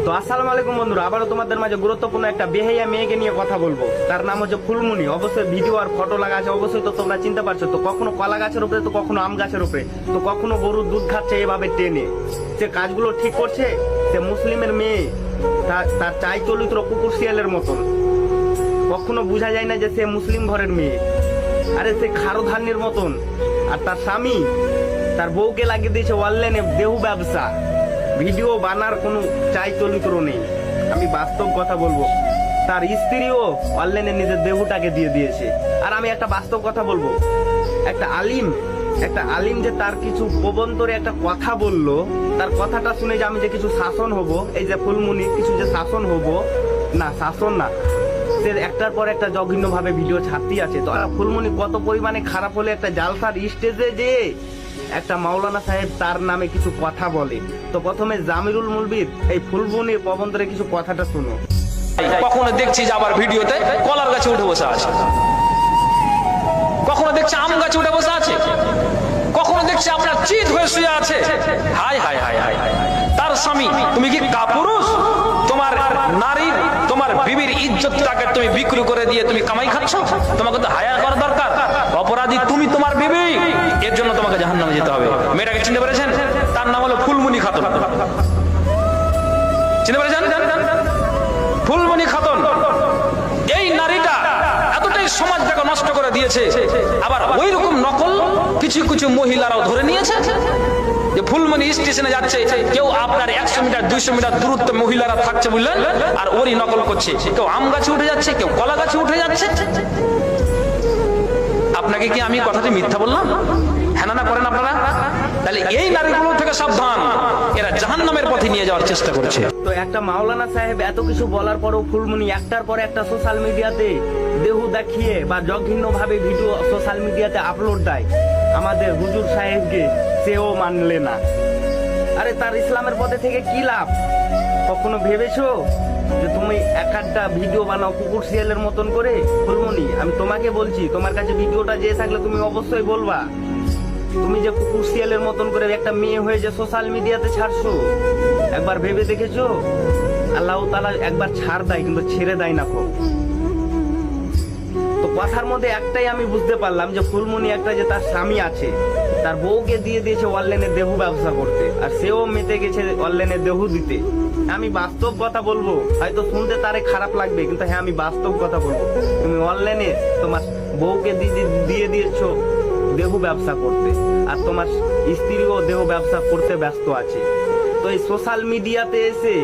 তো আসসালামু আলাইকুম বন্ধুরা, আবারও তোমাদের মাঝে গুরুত্বপূর্ণ একটা বেহাইয়া মেয়েকে নিয়ে কথা বলবো। তার নাম হচ্ছে ফুলমনি। অবশ্যই ভিডিও আর ফটো লাগা আছে, অবশ্যই তো তোমরা চিনতে পারছো। তো কখনো কলা গাছের উপরে, তো কখনো আম গাছের উপরে, তো কখনো গরুর দুধ খাচ্ছে এভাবে টেনে। সে কাজগুলো ঠিক করছে। সে মুসলিমের মেয়ে, তার চাই চরিত্র কুকুর শিয়ালের মতন। কখনো বোঝা যায় না যে সে মুসলিম ঘরের মেয়ে। আরে সে খারো ধান্যের মতন। আর তার স্বামী তার বউকে লাগিয়ে দিয়েছে অনলাইনে দেহু ব্যবসা। ভিডিও বানার কোনো চাই চরিত্র নেই। আমি বাস্তব কথা বলবো, তার স্ত্রীও অনলাইনে নিজের দেহটাকে দিয়ে দিয়েছে। আর আমি একটা বাস্তব কথা বলবো, একটা আলিম যে তার কিছু প্রবন্তরে একটা কথা বললো, তার কথাটা শুনে যে আমি যে কিছু শাসন হব, এই যে ফুলমনি কিছু যে শাসন হব, না শাসন না, সে একটার পর একটা জঘন্য ভাবে ভিডিও ছাড়তেই আছে। তো ফুলমনি কত পরিমাণে খারাপ হলে একটা জালসার স্টেজে যে একটা মাওলানা সাহেব তার নামে কিছু কথা বলে। তো প্রথমে জামিরুল মুলবির এই ফুলমনির প্রবন্ধরে কিছু কথাটা শুনো। কখনো দেখছি যে আবার ভিডিওতে কলার গাছে উঠে বসে আছে, কখনো দেখছি আম গাছে উঠে বসে আছে, কখনো দেখছি আপনার চিত হয়ে শুয়ে আছে। হায় হায় হায় হায়, তার স্বামী। তুমি কি কাপুরুষ? তোমার নারী, তোমার বিবির ইজ্জতটাকে তুমি বিক্রি করে দিয়ে তুমি কামাই খাচ্ছ। তোমাকে তো হায়া করা দরকার। অপরাধী তুমি, তোমার বিবি। এর জন্য তোমাকে জাহান্নামে যেতে হবে। মেয়েটাকে চিনতে পেরেছেন? তার নাম হলো ফুলমনি খাতুন। চিনতে পেরেছেন? ফুলমনি খাতুন। এই নারীটা এতটাই সমাজটাকে নষ্ট করে দিয়েছে। আবার ওই রকম নকল কিছু কিছু মহিলারাও ধরে নিয়েছে যে ফুলমনি স্টেশনে যাচ্ছে, কেউ আপনার 100 মিটার 200 মিটার দূরত্বে মহিলারা থাকছে বুঝলেন, আর ওরই নকল করছে। কেউ আম গাছে উঠে যাচ্ছে, কেউ কলা গাছে উঠে যাচ্ছে। আপনাকে কি আমি কথাটি মিথ্যা বললাম? হ্যাঁ না করেন আপনারা? তাহলে এই নারীগুলো থেকে সাবধান, এরা জাহান্নামের পথে নিয়ে যাওয়ার চেষ্টা করছে। তো একটা মাওলানা সাহেব এত কিছু বলার পরও ফুলমনি একটার পর একটা সোশ্যাল মিডিয়াতে দেহু দেখিয়ে বা জঘন্য ভাবে ভিডিও সোশ্যাল মিডিয়াতে আপলোড দেয়। আমাদের হুজুর সাহেবকে সেও মানলে না। আরে তার ইসলামের পথে থেকে কি লাভ? কখনো ভেবেছো যে তুমি একটা ভিডিও বানাও কুকুর শিয়ালের মতন করে? ফুলমনি, আমি তোমাকে বলছি, তোমার কাছে ভিডিওটা যে থাকলে তুমি অবশ্যই বলবা। তুমি যে কুকুর শিয়ালের মতন করে একটা মেয়ে হয়ে যে সোশ্যাল মিডিয়াতে ছাড়ছো, একবার ভেবে দেখেছো? আল্লাহ তাআলা একবার ছাড় দেয়, কিন্তু ছেড়ে দেয় না। তো কথার মধ্যে একটাই আমি বুঝতে পারলাম যে ফুলমনি একটা যে তার স্বামী আছে, তার বউকে দিয়ে দিয়েছে অনলাইনে দেহু ব্যবসা করতে, আর সেও মেতে গেছে অনলাইনে দেহু দিতে। আমি বাস্তব কথা বলবো, হয়তো শুনতে তারে খারাপ লাগবে, কিন্তু হ্যাঁ আমি বাস্তব কথা বলবো। তুমি অনলাইনে তোমার বউকে দিয়ে দিয়েছো দেহু ব্যবসা করতে, আর তোমার স্ত্রীও দেহু ব্যবসা করতে ব্যস্ত আছে। তো এই সোশ্যাল মিডিয়াতে এসে